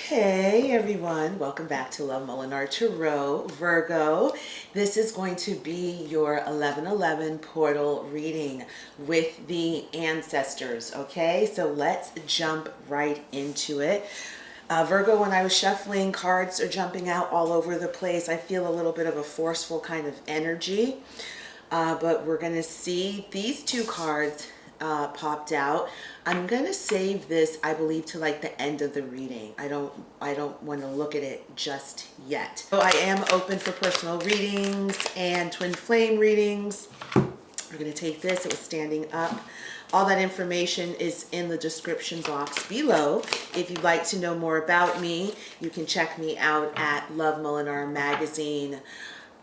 Hey everyone, welcome back to Love Molinar Tarot Virgo. This is going to be your 1111 portal reading with the ancestors, okay? So let's jump right into it. Virgo, when I was shuffling, cards are jumping out all over the place. I feel a little bit of a forceful kind of energy, but we're going to see these two cards popped out. I'm gonna save this, I believe, to like the end of the reading. I don't want to look at it just yet. So I am open for personal readings and twin flame readings. We're gonna take this. It was standing up. All that information is in the description box below. If you'd like to know more about me, you can check me out at lovemolinarmagazine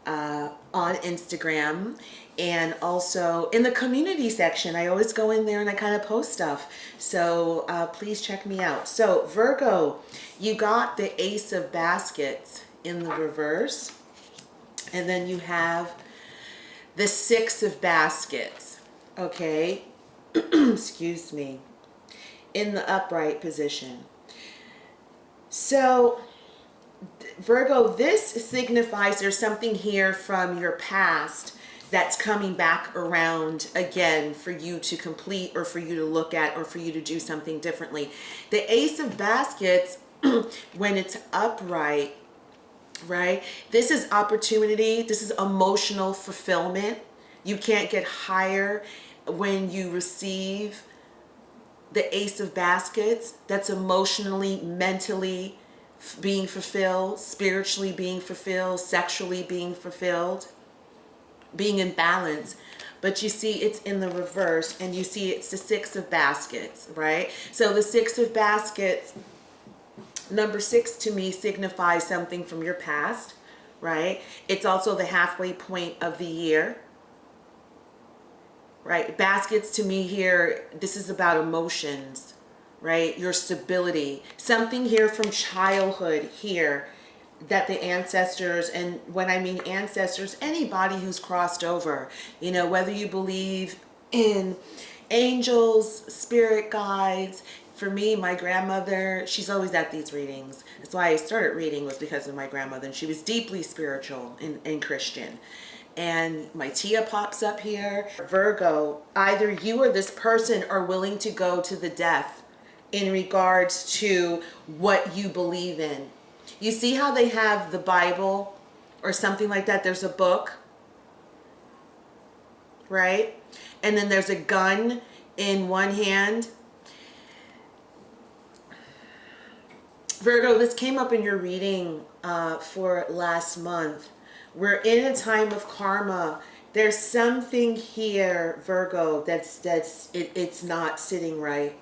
on Instagram, and also in the community section. I always go in there and I kind of post stuff, so please check me out. So Virgo, you got the Ace of Baskets in the reverse, and then you have the Six of Baskets, okay? Excuse me, in the upright position. So Virgo, this signifies there's something here from your past that's coming back around again for you to complete, or for you to look at, or for you to do something differently. The Ace of Baskets, when it's upright, right? This is opportunity. This is emotional fulfillment. You can't get higher when you receive the Ace of Baskets. That's emotionally, mentally being fulfilled, spiritually being fulfilled, sexually being fulfilled, being in balance. But you see it's in the reverse, and you see it's the Six of Baskets, right? So the Six of Baskets, number 6 to me signifies something from your past, right? It's also the halfway point of the year, right? Baskets to me here, this is about emotions, right? Your stability, something here from childhood here that the ancestors, and when I mean ancestors, anybody who's crossed over, you know, whether you believe in angels, spirit guides. For me, my grandmother, she's always at these readings. That's why I started reading, was because of my grandmother, and she was deeply spiritual and Christian. And my Tia pops up here. Virgo, either you or this person are willing to go to the death in regards to what you believe in. You see how they have the Bible or something like that? There's a book, right? And then there's a gun in one hand. Virgo, this came up in your reading for last month. We're in a time of karma. There's something here, Virgo, it's not sitting right.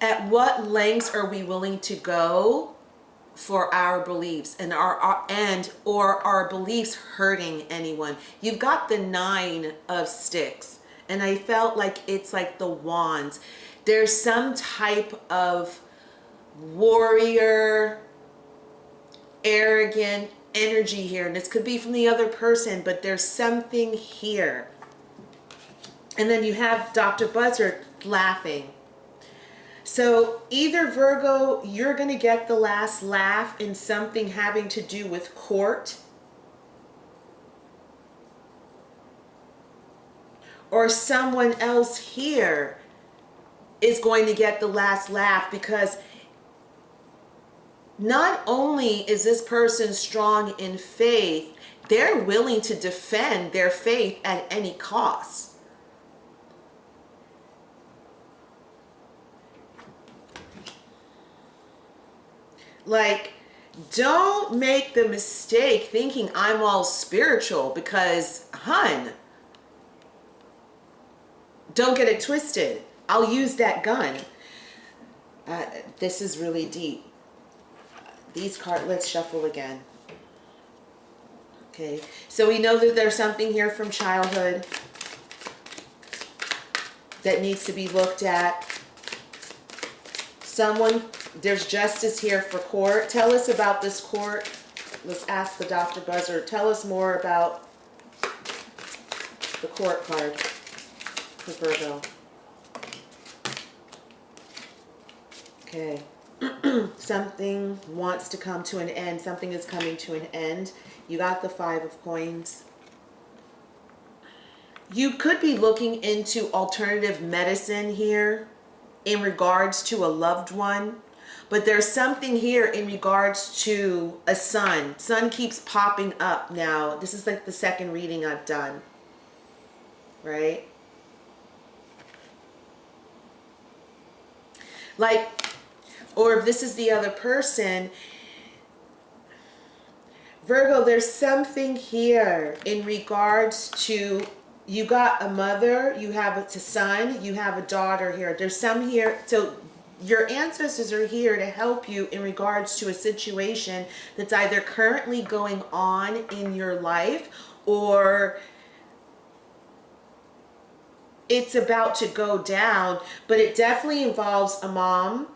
At what lengths are we willing to go for our beliefs, and or our beliefs hurting anyone? You've got the Nine of Sticks, and I felt like it's like the wands. There's some type of warrior, arrogant energy here, and this could be from the other person, but there's something here. And then you have Dr. Buzzard laughing. So either, Virgo, you're going to get the last laugh in something having to do with court, or someone else here is going to get the last laugh, because not only is this person strong in faith, they're willing to defend their faith at any cost. Like, don't make the mistake thinking I'm all spiritual, because, hun, don't get it twisted. I'll use that gun. This is really deep. These cards, let's shuffle again. Okay, so we know that there's something here from childhood that needs to be looked at. There's justice here for court. Tell us about this court. Let's ask the Dr. Buzzard. Tell us more about the court card for Virgo. Okay. Something wants to come to an end. Something is coming to an end. You got the 5 of coins. You could be looking into alternative medicine here in regards to a loved one. But there's something here in regards to a sun. Sun keeps popping up now. This is like the second reading I've done. Right? Like, or if this is the other person, Virgo, there's something here in regards to, you got a mother, you have a son, you have a daughter here. There's some here, so your ancestors are here to help you in regards to a situation that's either currently going on in your life or it's about to go down, but it definitely involves a mom,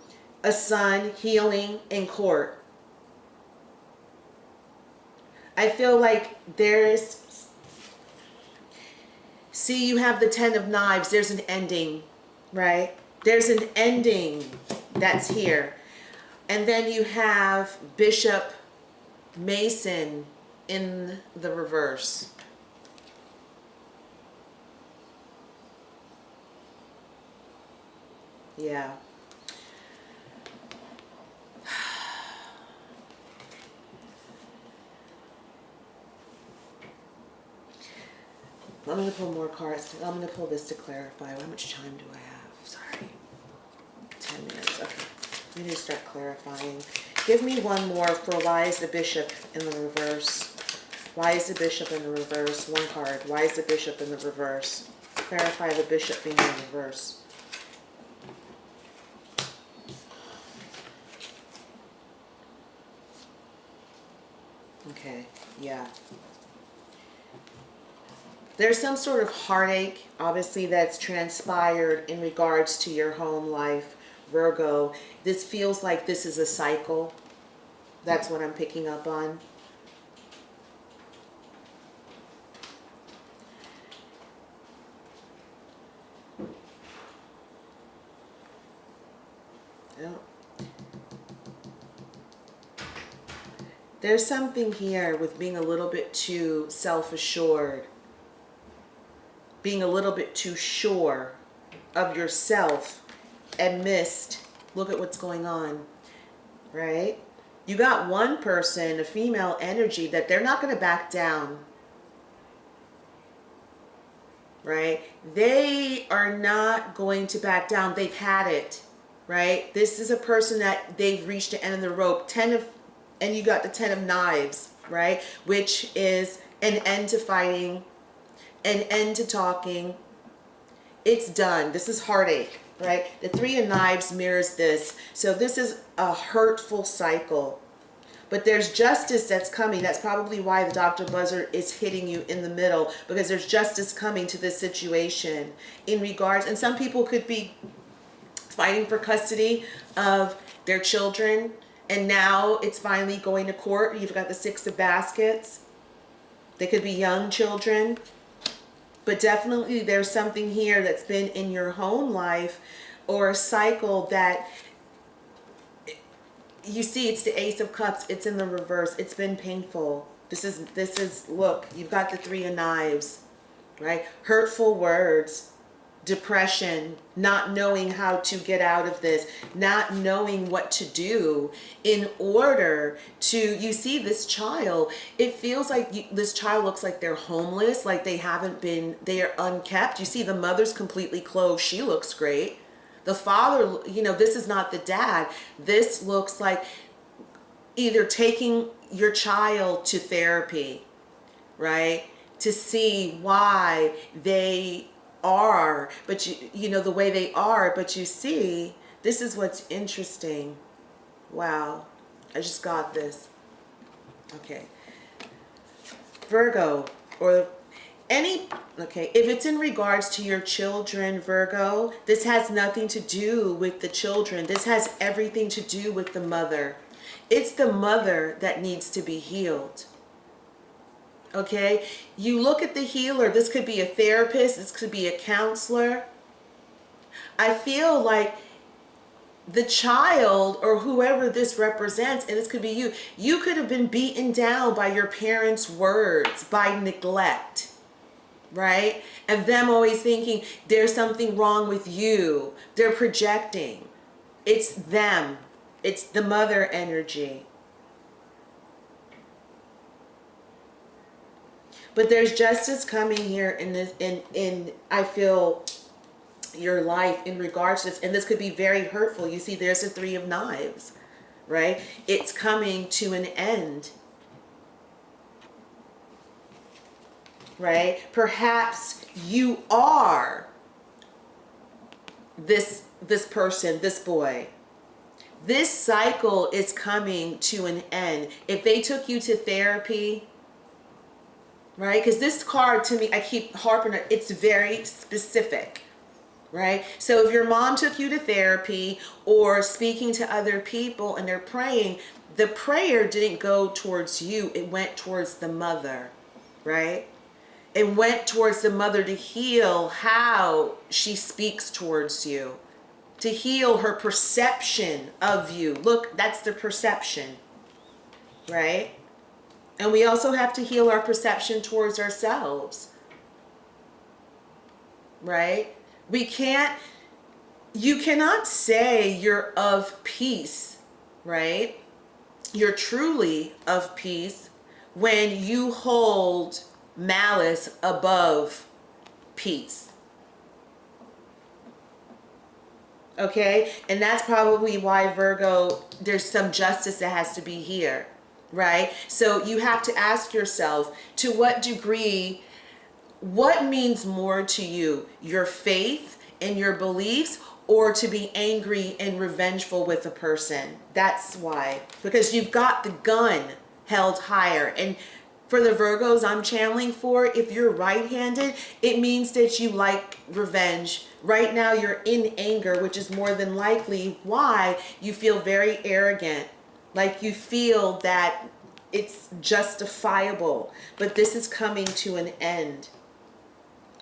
a son, healing, and court. I feel like there's, see, you have the 10 of knives, there's an ending, right? There's an ending that's here. And then you have Bishop Mason in the reverse. Yeah. I'm going to pull more cards. I'm going to pull this to clarify. How much time do I have? Sorry. 10 minutes. Okay. We need to start clarifying. Give me one more for why is the bishop in the reverse? Why is the bishop in the reverse? One card. Why is the bishop in the reverse? Clarify the bishop being in reverse. Okay. Yeah. There's some sort of heartache, obviously, that's transpired in regards to your home life, Virgo. This feels like this is a cycle. That's what I'm picking up on. Oh. There's something here with being a little bit too self-assured. Being a little bit too sure of yourself and missed, look at what's going on, right? You got one person, a female energy, that they're not going to back down, right? They are not going to back down. They've had it, right? This is a person that they've reached the end of the rope. And you got the 10 of knives, right? Which is an end to fighting, an end to talking. It's done. This is heartache, right? The 3 of knives mirrors this. So this is a hurtful cycle. But there's justice that's coming. That's probably why the Dr. Buzzard is hitting you in the middle, because there's justice coming to this situation in regards, and some people could be fighting for custody of their children, and now it's finally going to court. You've got the 6 of baskets. They could be young children. But definitely there's something here that's been in your home life or a cycle that you see. It's the Ace of Cups. It's in the reverse. It's been painful. This is look, you've got the 3 of knives, right? Hurtful words, depression, not knowing how to get out of this, not knowing what to do in order to, you see this child, it feels like this child looks like they're homeless, like they are unkept. You see the mother's completely clothed. She looks great. The father, this is not the dad. This looks like either taking your child to therapy, right? To see why they are, but you know the way they are, but you see, this is what's interesting. Wow, I just got this. Okay, Virgo, or if it's in regards to your children, Virgo, this has nothing to do with the children. This has everything to do with the mother. It's the mother that needs to be healed. Okay, you look at the healer. This could be a therapist. This could be a counselor. I feel like the child or whoever this represents, and this could be you, you could have been beaten down by your parents' words, by neglect, right? And them always thinking there's something wrong with you. They're projecting. It's them. It's the mother energy. But there's justice coming here in this, in I feel, your life in regards to this, and this could be very hurtful. You see, there's the Three of Knives, right? It's coming to an end, right? Perhaps you are this person, this boy. This cycle is coming to an end. If they took you to therapy, right? Because this card, to me, I keep harping on, it's very specific, right? So if your mom took you to therapy or speaking to other people and they're praying, the prayer didn't go towards you. It went towards the mother, right? It went towards the mother to heal how she speaks towards you, to heal her perception of you. Look, that's the perception, right? And we also have to heal our perception towards ourselves, right? You cannot say you're of peace, right? You're truly of peace when you hold malice above peace. Okay? And that's probably why, Virgo, there's some justice that has to be here, right? So you have to ask yourself, to what degree, what means more to you, your faith and your beliefs, or to be angry and revengeful with a person? That's why. Because you've got the gun held higher. And for the Virgos I'm channeling for, if you're right-handed, it means that you like revenge. Right now you're in anger, which is more than likely why you feel very arrogant. Like you feel that it's justifiable. But this is coming to an end,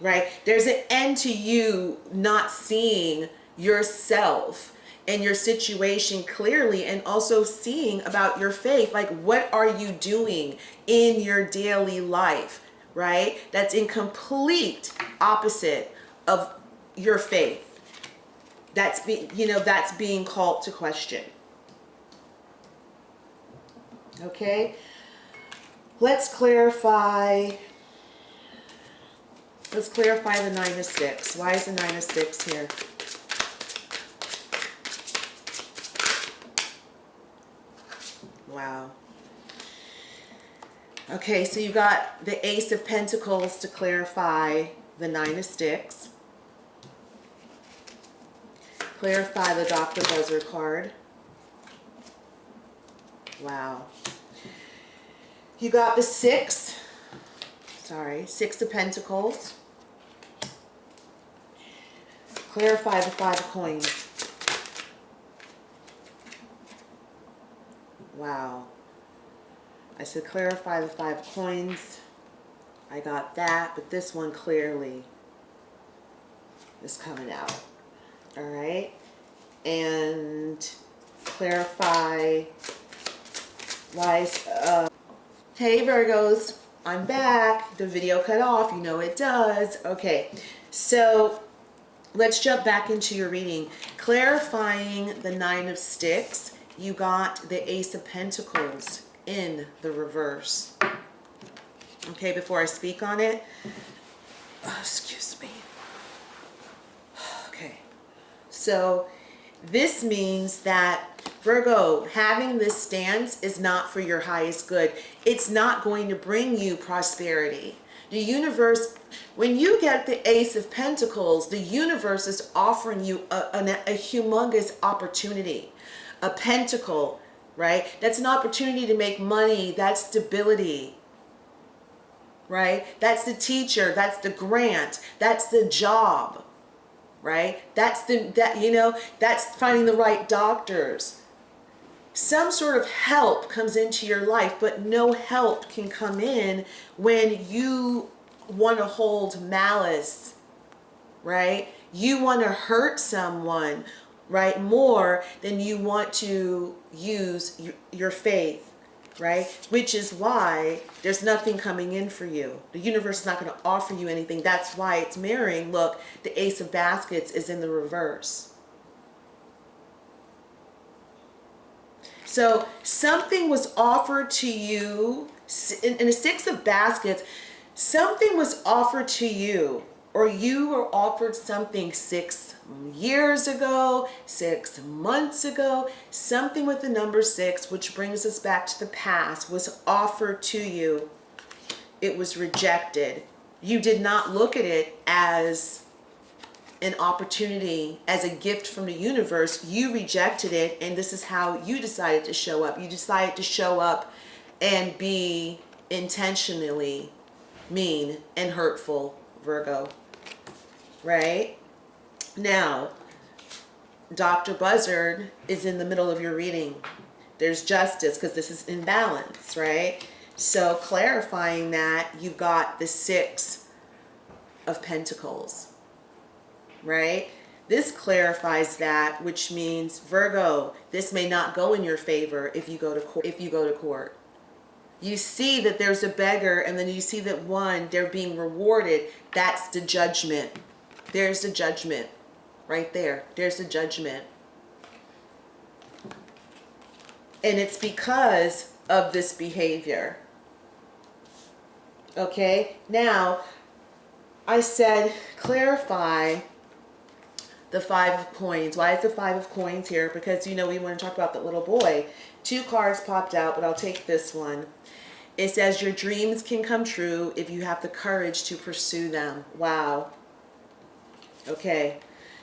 right? There's an end to you not seeing yourself and your situation clearly, and also seeing about your faith. Like, what are you doing in your daily life, right? That's in complete opposite of your faith. That's that's being called to question. Okay, let's clarify. Let's clarify the Nine of Sticks. Why is the Nine of Sticks here? Wow. Okay, so you got the Ace of Pentacles to clarify the Nine of Sticks. Clarify the Dr. Buzzer card. Wow. You got the Six of Pentacles. Clarify the Five of Coins. Wow. I said clarify the Five of Coins. I got that, but this one clearly is coming out. All right. And clarify wise. Hey Virgos, I'm back. The video cut off. You know it does. Okay. So let's jump back into your reading. Clarifying the Nine of Sticks. You got the Ace of Pentacles in the reverse. Okay, before I speak on it, excuse me. Okay, so this means that, Virgo, having this stance is not for your highest good. It's not going to bring you prosperity. The universe, when you get the Ace of Pentacles, the universe is offering you a humongous opportunity. A pentacle, right? That's an opportunity to make money. That's stability, right? That's the teacher. That's the grant. That's the job, right? That's that's finding the right doctors. Some sort of help comes into your life, but no help can come in when you want to hold malice, right? You want to hurt someone, right? More than you want to use your faith, right? Which is why there's nothing coming in for you. The universe is not going to offer you anything. That's why it's mirroring. Look, the Ace of Baskets is in the reverse. So something was offered to you in the Six of Baskets. Something was offered to you, or you were offered something 6 years ago, 6 months ago. Something with the number 6, which brings us back to the past, was offered to you. It was rejected. You did not look at it as an opportunity, as a gift from the universe. You rejected it, and this is how you decided to show up. You decided to show up and be intentionally mean and hurtful, Virgo, right? Now, Dr. Buzzard is in the middle of your reading. There's justice, because this is in balance, right? So clarifying that, you've got the 6 of Pentacles, right? This clarifies that, which means, Virgo, this may not go in your favor if you go to court. You see that there's a beggar, and then you see that one, they're being rewarded. That's the judgment. There's the judgment right there. There's the judgment. And it's because of this behavior. Okay, now I said clarify the 5 of coins. Why is the 5 of coins here? Because, you know, we want to talk about the little boy. 2 cards popped out, but I'll take this one. It says your dreams can come true if you have the courage to pursue them. Wow. Okay,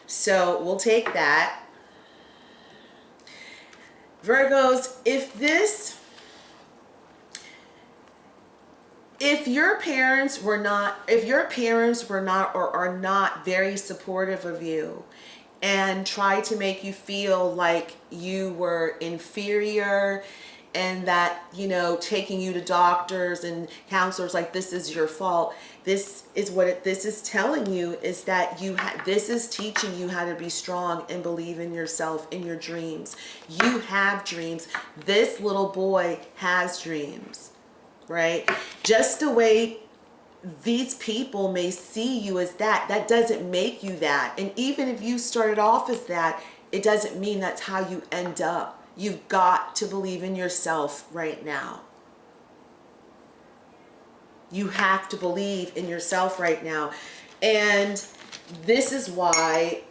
so we'll take that. Virgos, if your parents were not or are not very supportive of you and try to make you feel like you were inferior, and that, you know, taking you to doctors and counselors like this is your fault, this is telling you is that this is teaching you how to be strong and believe in yourself, in your dreams. You have dreams. This little boy has dreams, right? Just the way these people may see you as that doesn't make you that. And even if you started off as that, it doesn't mean that's how you end up. You've got to believe in yourself right now. You have to believe in yourself right now. And this is why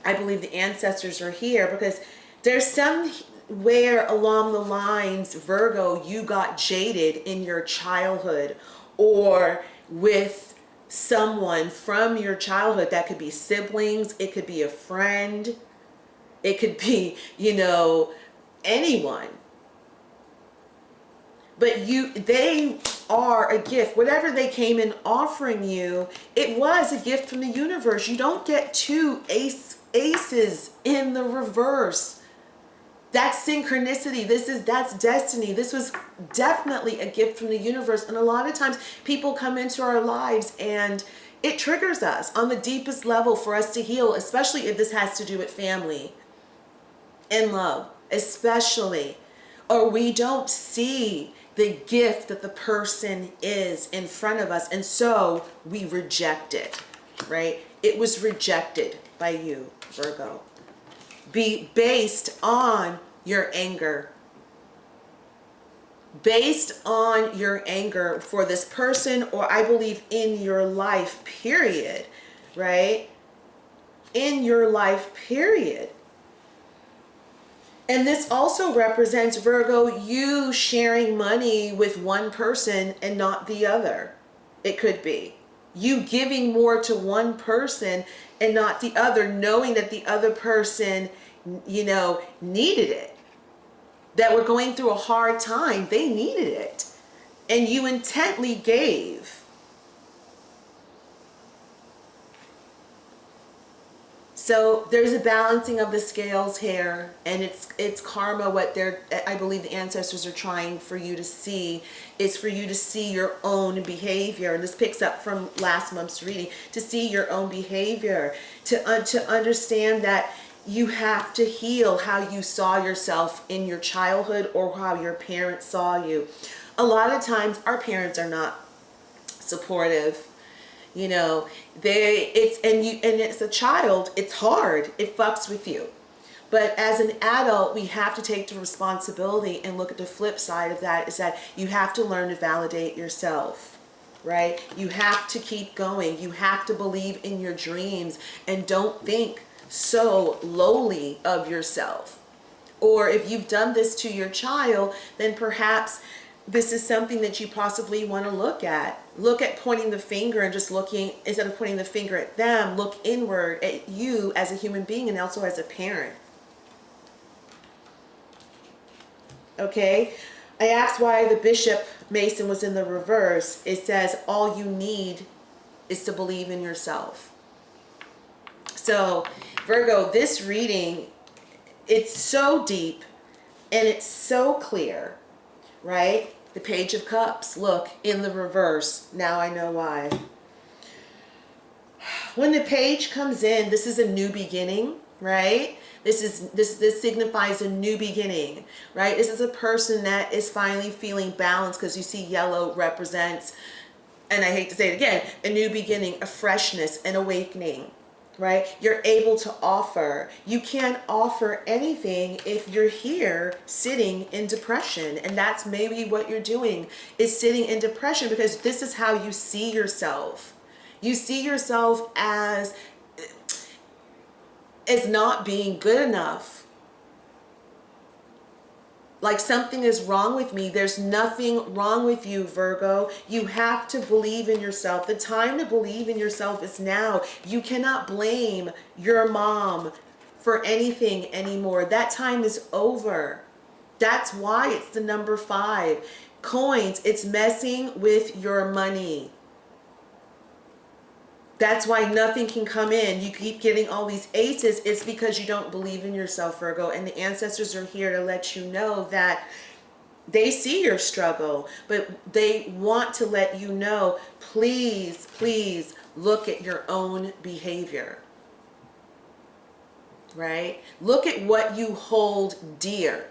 I believe the ancestors are here, because there's somewhere along the lines, Virgo, you got jaded in your childhood or with someone from your childhood. That could be siblings, it could be a friend, it could be, you know, anyone. But they are a gift. Whatever they came in offering you, it was a gift from the universe. You don't get 2 aces in the reverse. That's synchronicity. That's destiny. This was definitely a gift from the universe. And a lot of times people come into our lives and it triggers us on the deepest level for us to heal, especially if this has to do with family and love, especially. Or we don't see the gift that the person is in front of us, and so we reject it, right? It was rejected by you, Virgo. Be based on your anger. Based on your anger for this person, or I believe in your life, period, right? In your life, period. And this also represents, Virgo, you sharing money with one person and not the other. It could be you giving more to one person and not the other, knowing that the other person, you know, needed it, that were going through a hard time. They needed it. And you intently gave. So there's a balancing of the scales here, and it's karma. What I believe the ancestors are trying for you to see is for you to see your own behavior. And this picks up from last month's reading, to see your own behavior, to understand that You have to heal how you saw yourself in your childhood or how your parents saw you. A lot of times our parents are not supportive. You know, and as a child, it's hard. It fucks with you. But as an adult, we have to take the responsibility and look at the flip side of that is that you have to learn to validate yourself, right? You have to keep going. You have to believe in your dreams and don't think so lowly of yourself. Or if you've done this to your child, then perhaps this is something that you possibly want to look at. Look at pointing the finger and just looking, instead of pointing the finger at them, look inward at you as a human being and also as a parent. Okay? I asked why the Bishop Mason was in the reverse. It says all you need is to believe in yourself. So, Virgo, this reading, it's so deep and it's so clear, right? The Page of Cups, look, in the reverse. Now I know why. When the page comes in, this is a new beginning, right? This signifies a new beginning, right? This is a person that is finally feeling balanced, because you see yellow represents, and I hate to say it again, a new beginning, a freshness, an awakening, right? You're able to offer. You can't offer anything if you're here sitting in depression. And that's maybe what you're doing, is sitting in depression, because this is how you see yourself. You see yourself as not being good enough. Like something is wrong with me. There's nothing wrong with you, Virgo. You have to believe in yourself. The time to believe in yourself is now. You cannot blame your mom for anything anymore. That time is over. That's why it's the number 5. Coins, it's messing with your money. That's why nothing can come in. You keep getting all these aces. It's because you don't believe in yourself, Virgo. And the ancestors are here to let you know that they see your struggle, but they want to let you know, please, please look at your own behavior, right? Look at what you hold dear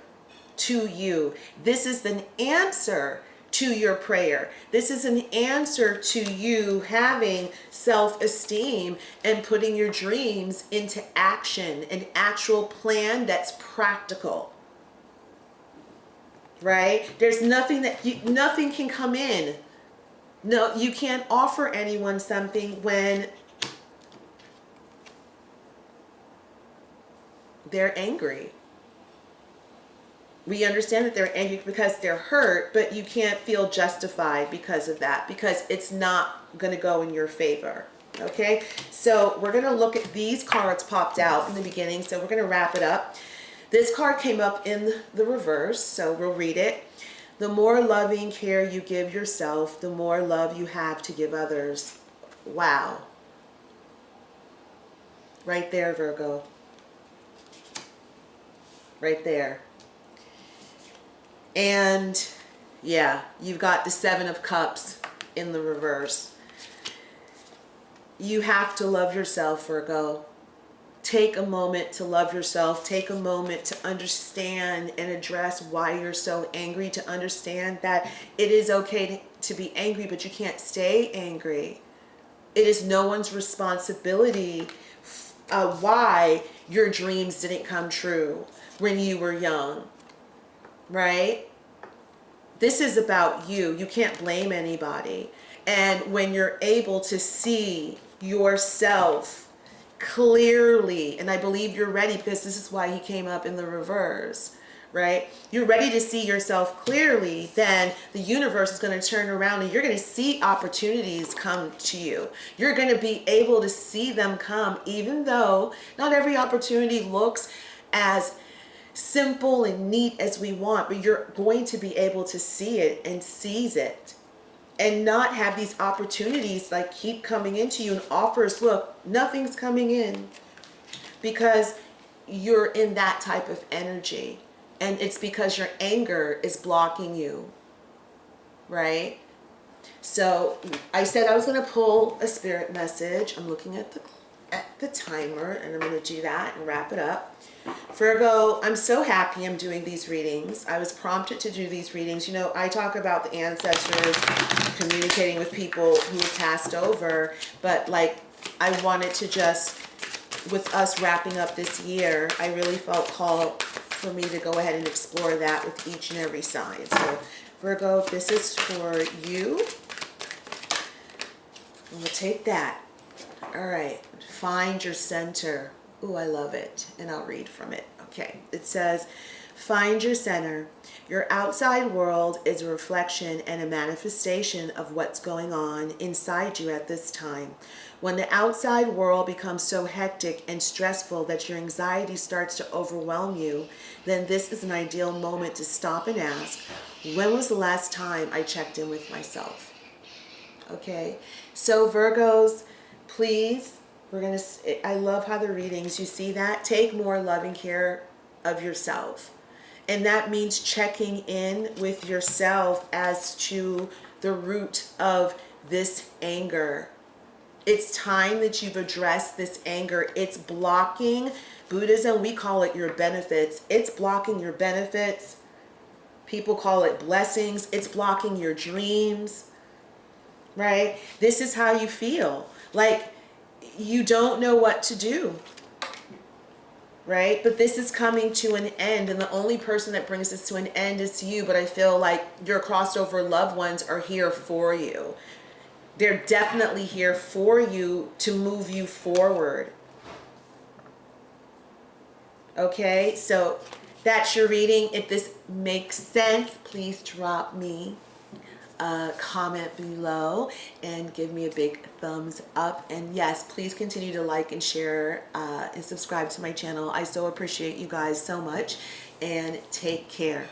to you. This is an answer to your prayer. This is an answer to you having self-esteem and putting your dreams into action, an actual plan that's practical, right? There's nothing nothing can come in. No, you can't offer anyone something when they're angry. We understand that they're angry because they're hurt, but you can't feel justified because of that, because it's not going to go in your favor. Okay, so we're going to look at these cards popped out in the beginning, so we're going to wrap it up. This card came up in the reverse, so we'll read it. The more loving care you give yourself, the more love you have to give others. Wow. Right there, Virgo. Right there. And yeah, you've got the 7 of Cups in the reverse. You have to love yourself, Virgo. Take a moment to love yourself. Take a moment to understand and address why you're so angry, to understand that it is okay to be angry, but you can't stay angry. It is no one's responsibility why your dreams didn't come true when you were young. Right? This is about you. You can't blame anybody. And when you're able to see yourself clearly, and I believe you're ready, because this is why he came up in the reverse, right? You're ready to see yourself clearly, then the universe is going to turn around and you're going to see opportunities come to you. You're going to be able to see them come, even though not every opportunity looks as simple and neat as we want, but you're going to be able to see it and seize it, and not have these opportunities like keep coming into you and offers. Look, nothing's coming in because you're in that type of energy, and it's because your anger is blocking you, right? So I said I was going to pull a spirit message. I'm looking at the at the timer, and I'm going to do that and wrap it up. Virgo, I'm so happy I'm doing these readings. I was prompted to do these readings. You know, I talk about the ancestors, communicating with people who have passed over, but like I wanted to just, with us wrapping up this year, I really felt called for me to go ahead and explore that with each and every sign. So Virgo, this is for you. We'll take that. All right, find your center. Ooh, I love it. And I'll read from it. Okay, it says, find your center. Your outside world is a reflection and a manifestation of what's going on inside you at this time. When the outside world becomes so hectic and stressful that your anxiety starts to overwhelm you, then this is an ideal moment to stop and ask, when was the last time I checked in with myself? Okay, so Virgos, please, I love how the readings, you see that? Take more loving care of yourself. And that means checking in with yourself as to the root of this anger. It's time that you've addressed this anger. It's blocking, Buddhism, we call it your benefits. It's blocking your benefits. People call it blessings. It's blocking your dreams, right? This is how you feel. Like, you don't know what to do, right? But this is coming to an end, and the only person that brings this to an end is you. But I feel like your crossed over loved ones are here for you. They're definitely here for you to move you forward. Okay, so that's your reading. If this makes sense, please drop me a comment below and give me a big thumbs up. And yes, please continue to like and share and subscribe to my channel. I so appreciate you guys so much, and take care.